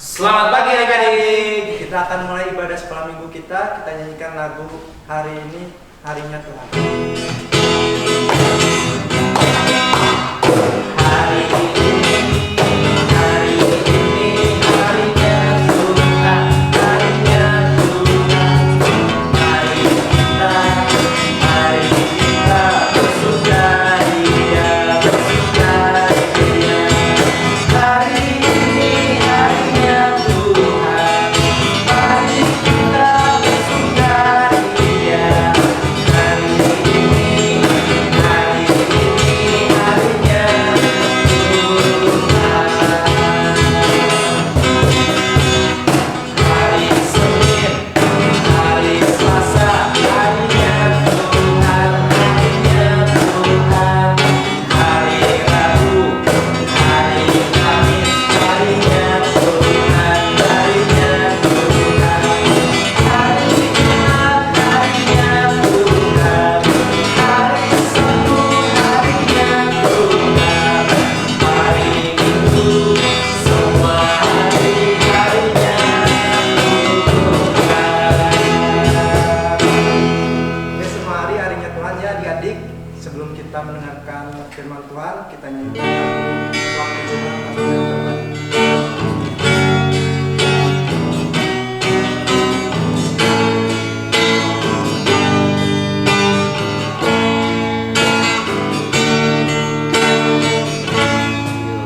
Selamat pagi adik-adik. Kita akan mulai ibadah sekolah minggu kita. Kita nyanyikan lagu hari ini harinya Tuhan. Hari ini harinya Tuhan, harinya Tuhan. Mari kita bersukaria, bersukaria. Hari ini harinya Tuhan, mari kita bersukaria. Hari ini harinya hari Senin, hari Selasa, harinya Tuhan, harinya Tuhan. Hari Rabu, hari Kamis, harinya Tuhan, harinya Tuhan. Hari Jumat, harinya Tuhan. Hari Sabtu, harinya Tuhan. Hari Minggu, semua harinya Oke, semua hari harinya Tuhan ya adik-adik. Sebelum kita mendengarkan firman Tuhan, kita nyanyikan lagu waktu Tuhan pasti yang terbaik.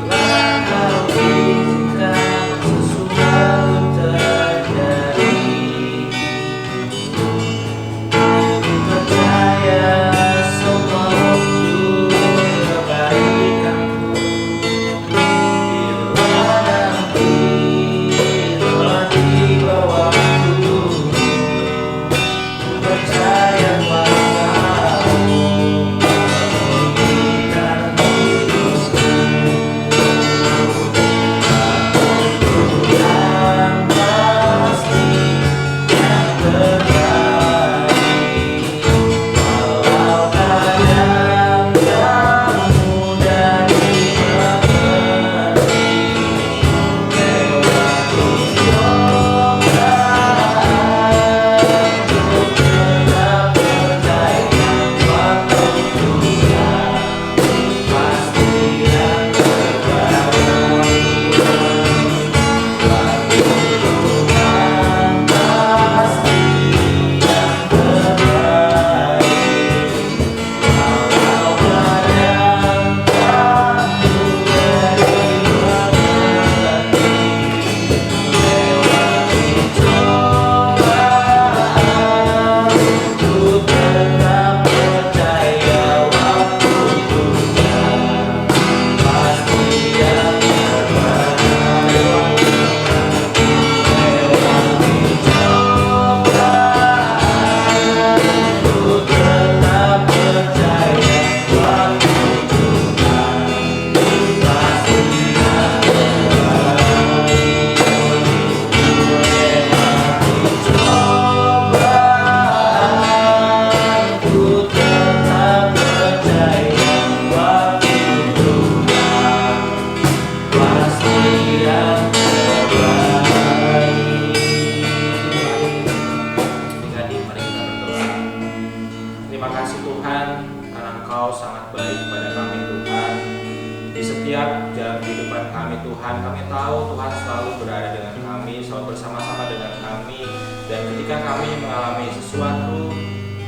Bila kau izinkan sesuatu terjadi, percaya semua untuk kebaikanku. Bila nanti telah tiba waktu, percaya padamu, memberikan hidupku. Yang pasti yang terbaik, walau kadang tak mudah dimengerti. Lewati cobaan, untuk tetap percaya waktu Tuhan pasti yang terbaik. Waktu Tuhan pasti yang terbaik, walau kadang tak mudah dimengerti. Lewati cobaan, untuk tetap percaya waktu Tuhan pasti yang terbaik. Lewati cobaan, untuk tetap percaya waktu Tuhan pasti yang terbaik. Lewati cobaan, untuk tetap percaya waktu Tuhan pasti yang terbaik. Adik-adik, mari kita berdoa. Terima kasih Tuhan, karena Engkau sangat baik pada kami Tuhan. Di setiap jalan kehidupan kami Tuhan, kami tahu Tuhan selalu berada dengan kami, selalu bersama-sama dengan kami. Dan ketika kami mengalami sesuatu,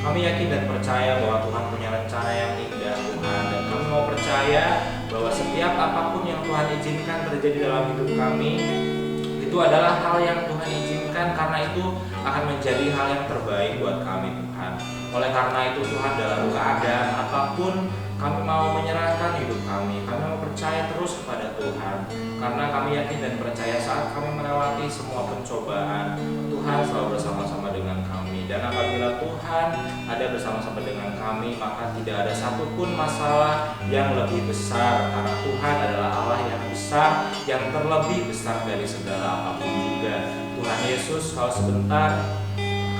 kami yakin dan percaya bahwa Tuhan punya rencana yang indah Tuhan. Dan kami mau percaya bahwa setiap apapun yang Tuhan izinkan terjadi dalam hidup kami, itu adalah hal yang Tuhan izinkan, karena itu akan menjadi hal yang terbaik buat kami Tuhan. Oleh karena itu Tuhan, dalam keadaan apapun kami mau menyerahkan hidup kami mau percaya terus kepada Tuhan. Karena kami yakin dan percaya saat kami melewati semua pencobaan, Tuhan selalu bersama-sama dengan kami. Dan apabila Tuhan ada bersama-sama dengan kami, maka tidak ada satupun masalah yang lebih besar, karena Tuhan adalah Allah yang besar, yang terlebih besar dari segala apapun juga. Tuhan Yesus, kalau sebentar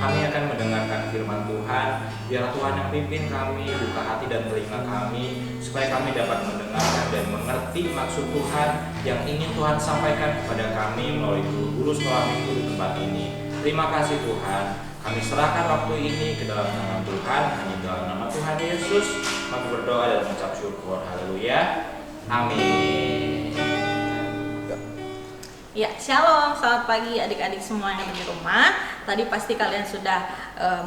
kami akan mendengarkan firman Tuhan. Biar Tuhan yang pimpin kami, buka hati dan telinga kami, supaya kami dapat mendengarkan dan mengerti maksud Tuhan yang ingin Tuhan sampaikan kepada kami melalui guru-guru sekolah minggu di tempat ini. Terima kasih Tuhan. Kami serahkan waktu ini ke dalam tangan Tuhan. Hanya dalam nama Tuhan Yesus kami berdoa dan mengucap syukur. Haleluya. Amin. Ya, shalom, selamat pagi adik-adik semua yang ada di rumah. Tadi pasti kalian sudah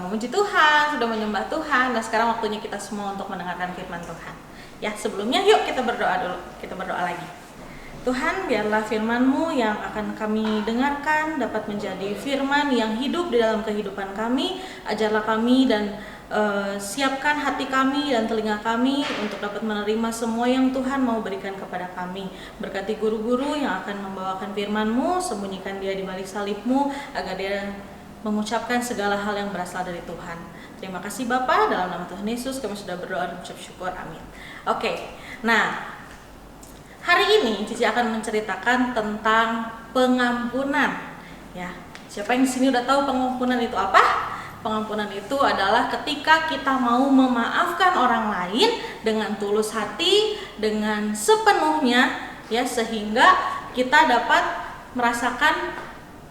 memuji Tuhan, sudah menyembah Tuhan, dan sekarang waktunya kita semua untuk mendengarkan firman Tuhan. Ya, sebelumnya yuk kita berdoa dulu. Kita berdoa lagi. Tuhan, biarlah firman-Mu yang akan kami dengarkan dapat menjadi firman yang hidup di dalam kehidupan kami. Ajarlah kami dan siapkan hati kami dan telinga kami untuk dapat menerima semua yang Tuhan mau berikan kepada kami. Berkati guru-guru yang akan membawakan firman-Mu, sembunyikan dia di balik salib-Mu agar dia mengucapkan segala hal yang berasal dari Tuhan. Terima kasih Bapa, dalam nama Tuhan Yesus kami sudah berdoa dan mengucap syukur. Amin. Oke, nah hari ini Cici akan menceritakan tentang pengampunan. Ya, siapa yang di sini udah tahu pengampunan itu apa? Pengampunan itu adalah ketika kita mau memaafkan orang lain dengan tulus hati, dengan sepenuhnya, ya, sehingga kita dapat merasakan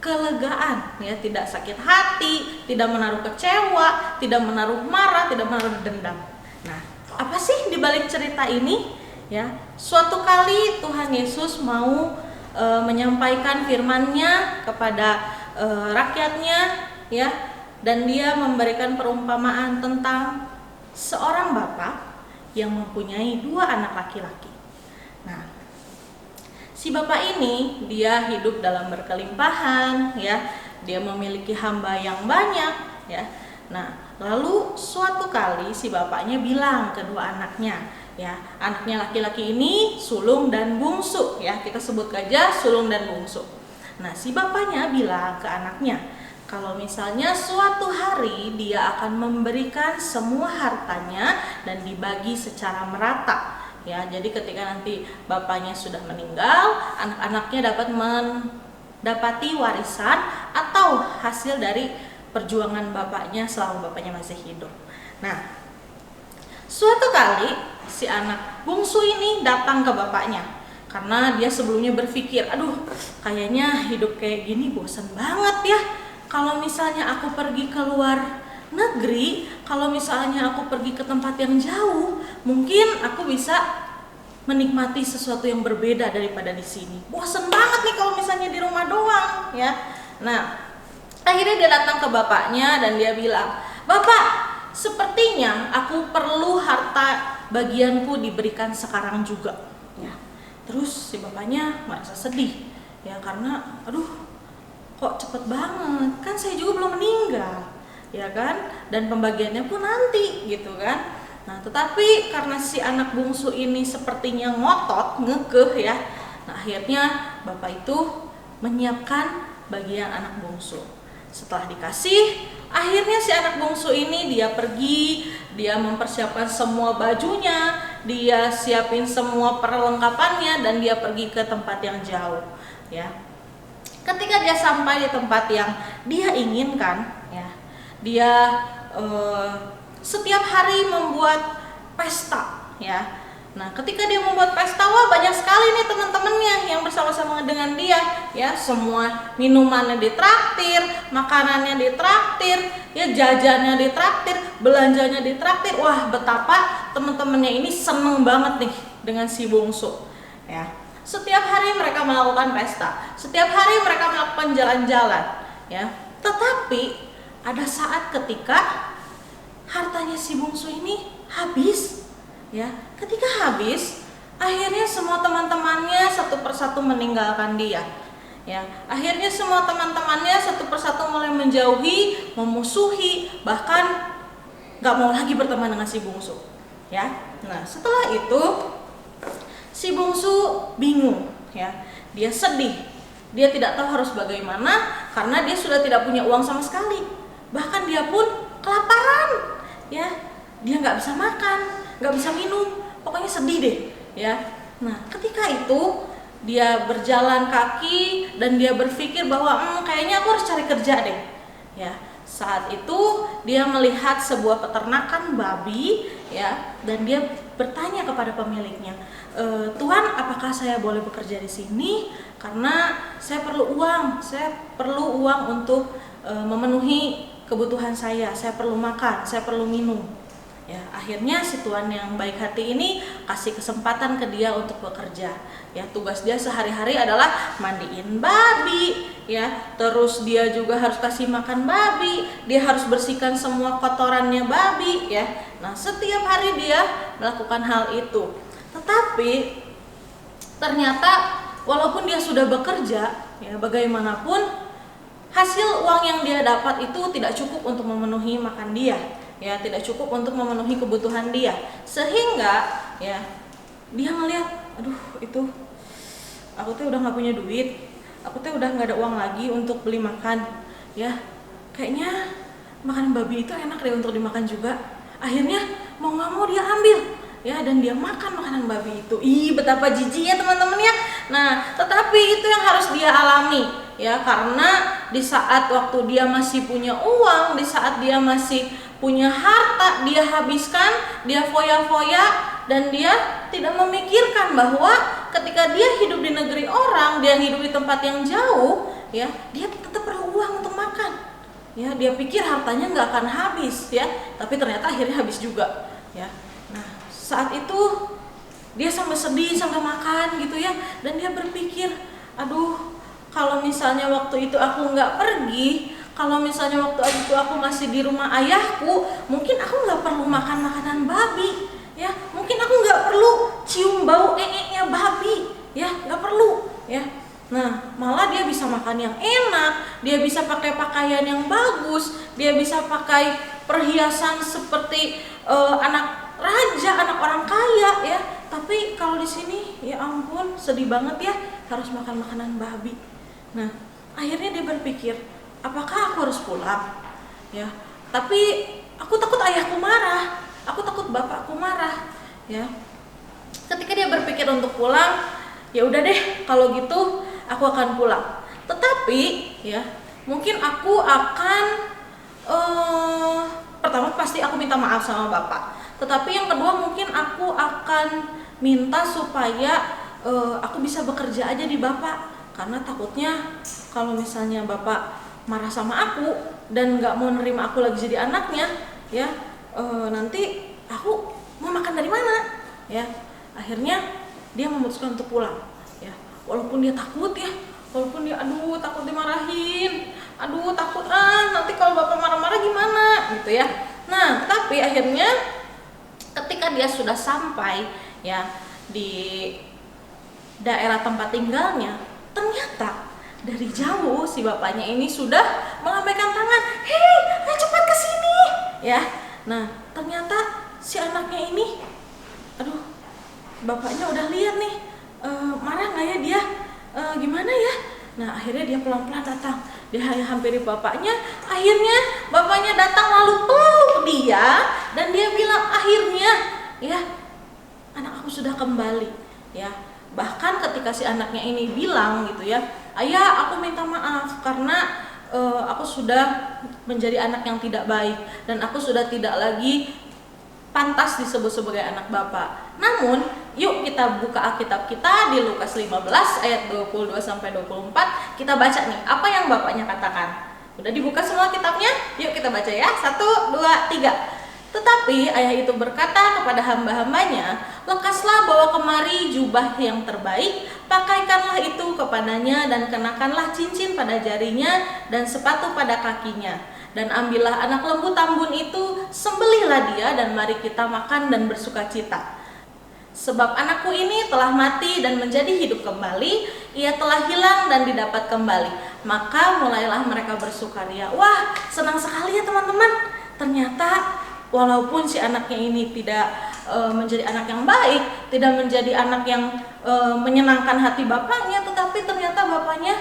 kelegaan, ya, tidak sakit hati, tidak menaruh kecewa, tidak menaruh marah, tidak menaruh dendam. Nah, apa sih di balik cerita ini? Ya, suatu kali Tuhan Yesus mau menyampaikan firman-Nya kepada rakyatnya, ya, dan dia memberikan perumpamaan tentang seorang bapak yang mempunyai 2 anak laki-laki. Nah, si bapak ini dia hidup dalam berkelimpahan, ya, dia memiliki hamba yang banyak, ya. Nah, lalu suatu kali si bapaknya bilang ke 2 anaknya, ya, anaknya laki-laki ini sulung dan bungsu, ya, kita sebut aja sulung dan bungsu. Nah, si bapaknya bilang ke anaknya, kalau misalnya suatu hari dia akan memberikan semua hartanya dan dibagi secara merata, ya. Jadi ketika nanti bapaknya sudah meninggal, anak-anaknya dapat mendapati warisan atau hasil dari perjuangan bapaknya selama bapaknya masih hidup. Nah, suatu kali si anak bungsu ini datang ke bapaknya karena dia sebelumnya berpikir, aduh, kayaknya hidup kayak gini bosan banget ya. Kalau misalnya aku pergi ke luar negeri, kalau misalnya aku pergi ke tempat yang jauh, mungkin aku bisa menikmati sesuatu yang berbeda daripada di sini. Bosan banget nih kalau misalnya di rumah doang, ya. Nah, akhirnya dia datang ke bapaknya dan dia bilang, "Bapak, sepertinya aku perlu harta bagianku diberikan sekarang juga." Ya. Terus si bapaknya merasa sedih, ya, karena aduh, kok cepet banget, kan saya juga belum meninggal, ya kan, dan pembagiannya pun nanti, gitu kan. Nah, tetapi karena si anak bungsu ini sepertinya ngotot, ngekeh, ya. Nah, akhirnya bapak itu menyiapkan bagian anak bungsu. Setelah dikasih, akhirnya si anak bungsu ini dia pergi, dia mempersiapkan semua bajunya, dia siapin semua perlengkapannya, dan dia pergi ke tempat yang jauh, ya. Ketika dia sampai di tempat yang dia inginkan, ya, dia setiap hari membuat pesta, ya. Nah, ketika dia membuat pesta, wah, banyak sekali nih teman-temannya yang bersama-sama dengan dia, ya. Semua minumannya ditraktir, makanannya ditraktir, ya, jajannya ditraktir, belanjanya ditraktir. Wah, betapa teman-temannya ini seneng banget nih dengan si bungsu, ya. Setiap hari mereka melakukan pesta, setiap hari mereka melakukan jalan-jalan, ya. Tetapi ada saat ketika hartanya si bungsu ini habis, ya. Ketika habis, akhirnya semua teman-temannya satu persatu meninggalkan dia, ya. Akhirnya semua teman-temannya satu persatu mulai menjauhi, memusuhi, bahkan gak mau lagi berteman dengan si bungsu, ya. Nah, setelah itu si bungsu bingung, ya. Dia sedih, dia tidak tahu harus bagaimana karena dia sudah tidak punya uang sama sekali. Bahkan dia pun kelaparan, ya. Dia nggak bisa makan, nggak bisa minum, pokoknya sedih deh, ya. Nah, ketika itu dia berjalan kaki dan dia berpikir bahwa kayaknya aku harus cari kerja deh, ya. Saat itu dia melihat sebuah peternakan babi, ya, dan dia bertanya kepada pemiliknya, "Tuan, apakah saya boleh bekerja di sini? Karena saya perlu uang untuk memenuhi kebutuhan saya perlu makan, saya perlu minum." Ya, akhirnya si tuan yang baik hati ini kasih kesempatan ke dia untuk bekerja. Ya, tugas dia sehari-hari adalah mandiin babi, ya. Terus dia juga harus kasih makan babi, dia harus bersihkan semua kotorannya babi, ya. Nah, setiap hari dia melakukan hal itu. Tetapi ternyata walaupun dia sudah bekerja, ya, bagaimanapun hasil uang yang dia dapat itu tidak cukup untuk memenuhi makan dia, ya, tidak cukup untuk memenuhi kebutuhan dia. Sehingga, ya, dia ngeliat, aduh, itu aku tuh udah nggak punya duit, aku tuh udah nggak ada uang lagi untuk beli makan, ya. Kayaknya makanan babi itu enak deh untuk dimakan juga. Akhirnya mau nggak mau dia ambil, ya, dan dia makan makanan babi itu. Ih, betapa jijik ya teman-teman ya. Nah, tetapi itu yang harus dia alami, ya, karena di saat waktu dia masih punya uang, di saat dia masih punya harta, dia habiskan, dia foya-foya, dan dia tidak memikirkan bahwa ketika dia hidup di negeri orang, dia hidup di tempat yang jauh, ya, dia tetap perlu uang untuk makan. Ya, dia pikir hartanya nggak akan habis, ya, tapi ternyata akhirnya habis juga, ya. Nah, saat itu dia sampai sedih, sampai makan gitu ya, dan dia berpikir, aduh, kalau misalnya waktu itu aku nggak pergi, kalau misalnya waktu itu aku masih di rumah ayahku, mungkin aku nggak perlu makan makanan babi, ya, mungkin aku nggak perlu cium bau nya babi, ya, nggak perlu, ya. Nah, malah dia bisa makan yang enak, dia bisa pakai pakaian yang bagus, dia bisa pakai perhiasan seperti anak raja, anak orang kaya, ya. Tapi kalau di sini, ya ampun, sedih banget ya, harus makan makanan babi. Nah, akhirnya dia berpikir, apakah aku harus pulang? Ya, tapi aku takut ayahku marah, aku takut bapakku marah, ya. Ketika dia berpikir untuk pulang, ya udah deh, kalau gitu aku akan pulang. Tetapi, ya, mungkin aku akan pertama pasti aku minta maaf sama bapak. Tetapi yang kedua mungkin aku akan minta supaya aku bisa bekerja aja di bapak, karena takutnya kalau misalnya bapak marah sama aku dan nggak mau nerima aku lagi jadi anaknya, ya, nanti aku mau makan dari mana, ya. Akhirnya dia memutuskan untuk pulang, ya, walaupun dia takut, ya, walaupun dia aduh takut dimarahin, aduh takut nanti kalau bapak marah-marah gimana gitu ya. Nah, tapi akhirnya ketika dia sudah sampai, ya, di daerah tempat tinggalnya, ternyata dari jauh si bapaknya ini sudah melambaikan tangan, "Hei, ayo cepat ke sini." Ya. Nah, ternyata si anaknya ini, aduh, bapaknya udah lihat nih, marah nggak ya dia, gimana ya. Nah, akhirnya dia pelan-pelan datang, dia hampiri bapaknya. Akhirnya bapaknya datang lalu peluk dia, dan dia bilang, akhirnya, ya, anak aku sudah kembali, ya. Bahkan ketika si anaknya ini bilang gitu ya, "Ayah, aku minta maaf karena aku sudah menjadi anak yang tidak baik dan aku sudah tidak lagi pantas disebut sebagai anak bapak." Namun, yuk kita buka Alkitab kita di Lukas 15 ayat 22 sampai 24. Kita baca nih apa yang bapaknya katakan. Udah dibuka semua kitabnya? Yuk kita baca ya. 1, 2, 3. Tetapi ayah itu berkata kepada hamba-hambanya, "Lekaslah bawa kemari jubah yang terbaik, pakaikanlah itu kepadanya dan kenakanlah cincin pada jarinya dan sepatu pada kakinya. Dan ambillah anak lembu tambun itu, sembelihlah dia dan mari kita makan dan bersukacita. Sebab anakku ini telah mati dan menjadi hidup kembali, ia telah hilang dan didapat kembali." Maka mulailah mereka bersukaria. Wah, senang sekali ya teman-teman. Ternyata walaupun si anaknya ini tidak menjadi anak yang baik, tidak menjadi anak yang menyenangkan hati bapaknya, tetapi ternyata bapaknya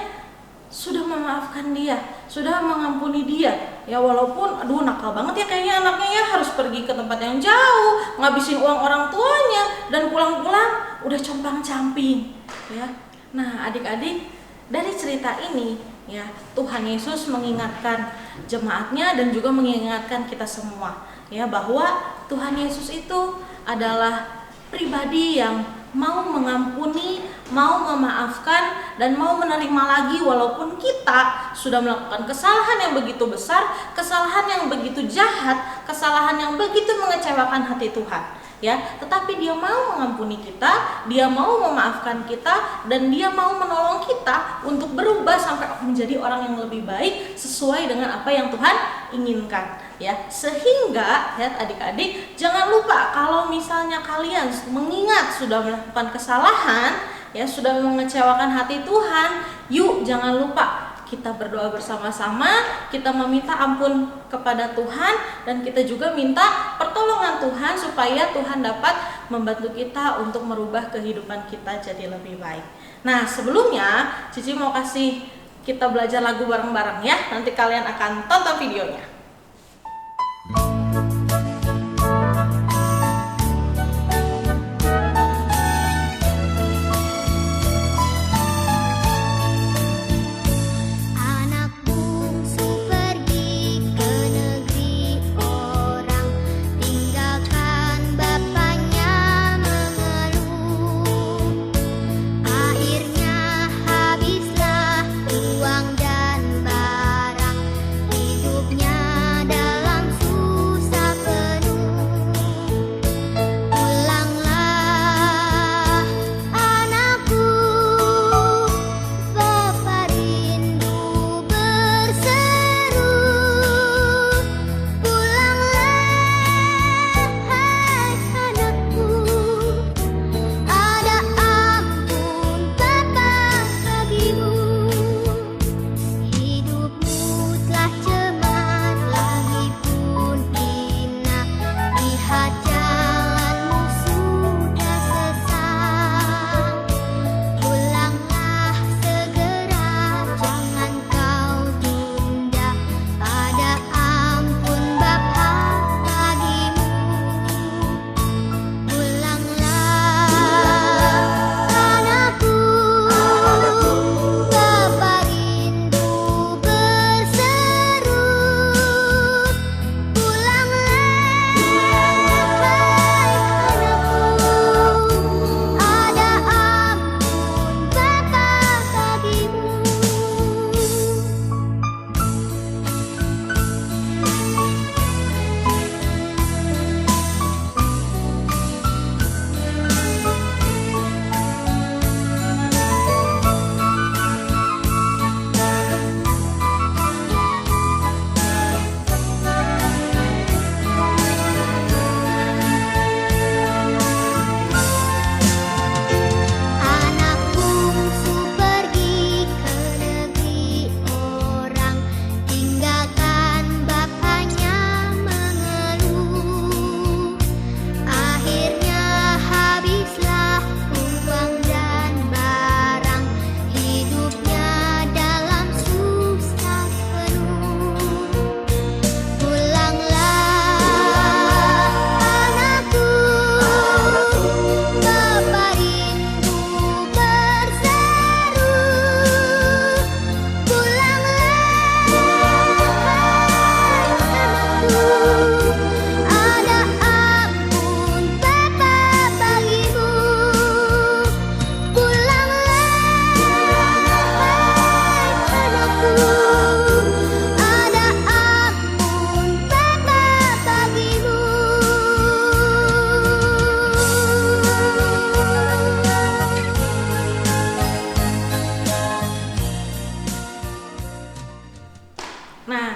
sudah memaafkan dia, sudah mengampuni dia. Ya, walaupun aduh nakal banget ya kayaknya anaknya ya, harus pergi ke tempat yang jauh, ngabisin uang orang tuanya, dan pulang-pulang udah compang-camping, ya. Nah, adik-adik, dari cerita ini ya, Tuhan Yesus mengingatkan jemaatnya dan juga mengingatkan kita semua ya, bahwa Tuhan Yesus itu adalah pribadi yang mau mengampuni, mau memaafkan, dan mau menerima lagi walaupun kita sudah melakukan kesalahan yang begitu besar, kesalahan yang begitu jahat, kesalahan yang begitu mengecewakan hati Tuhan ya. Tetapi Dia mau mengampuni kita, Dia mau memaafkan kita, dan Dia mau menolong kita untuk berubah sampai menjadi orang yang lebih baik sesuai dengan apa yang Tuhan inginkan ya. Sehingga ya adik-adik, jangan lupa kalau misalnya kalian mengingat sudah melakukan kesalahan ya, sudah mengecewakan hati Tuhan, yuk jangan lupa kita berdoa bersama-sama, kita meminta ampun kepada Tuhan, dan kita juga minta pertolongan Tuhan supaya Tuhan dapat membantu kita untuk merubah kehidupan kita jadi lebih baik. Nah, sebelumnya Cici mau kasih kita belajar lagu bareng-bareng ya. Nanti kalian akan tonton videonya.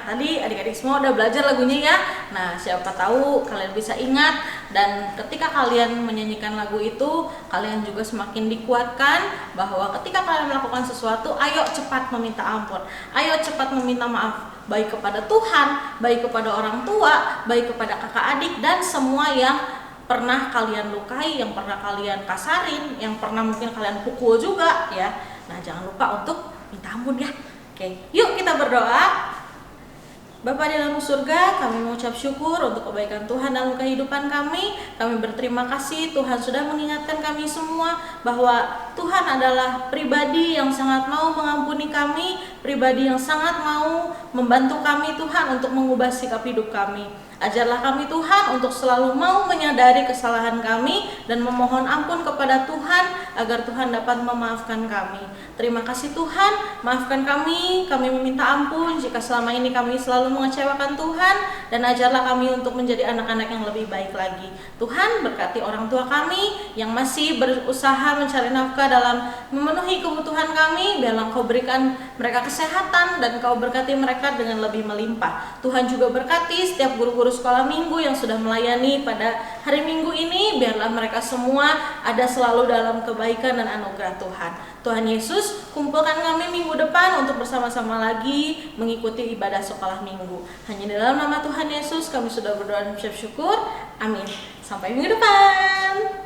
Tadi adik-adik semua udah belajar lagunya ya. Nah, siapa tahu kalian bisa ingat, dan ketika kalian menyanyikan lagu itu, kalian juga semakin dikuatkan bahwa ketika kalian melakukan sesuatu, ayo cepat meminta ampun, ayo cepat meminta maaf, baik kepada Tuhan, baik kepada orang tua, baik kepada kakak adik, dan semua yang pernah kalian lukai, yang pernah kalian kasarin, yang pernah mungkin kalian pukul juga ya. Nah, jangan lupa untuk minta ampun ya. Oke, yuk kita berdoa. Bapa di dalam surga, kami mengucap syukur untuk kebaikan Tuhan dalam kehidupan kami. Kami berterima kasih Tuhan sudah mengingatkan kami semua bahwa Tuhan adalah pribadi yang sangat mau mengampuni kami, pribadi yang sangat mau membantu kami Tuhan untuk mengubah sikap hidup kami. Ajarlah kami Tuhan untuk selalu mau menyadari kesalahan kami dan memohon ampun kepada Tuhan agar Tuhan dapat memaafkan kami. Terima kasih Tuhan, maafkan kami meminta ampun jika selama ini kami selalu mengecewakan Tuhan, dan ajarlah kami untuk menjadi anak-anak yang lebih baik lagi. Tuhan, berkati orang tua kami yang masih berusaha mencari nafkah dalam memenuhi kebutuhan kami. Biarlah Engkau berikan mereka kesehatan dan Engkau berkati mereka dengan lebih melimpah. Tuhan juga berkati setiap guru-guru sekolah minggu yang sudah melayani pada hari Minggu ini. Biarlah mereka semua ada selalu dalam kebaikan dan anugerah Tuhan. Tuhan Yesus, kumpulkan kami minggu depan untuk bersama-sama lagi mengikuti ibadah sekolah minggu. Hanya di dalam nama Tuhan Yesus kami sudah berdoa dan bersyukur. Amin. Sampai minggu depan.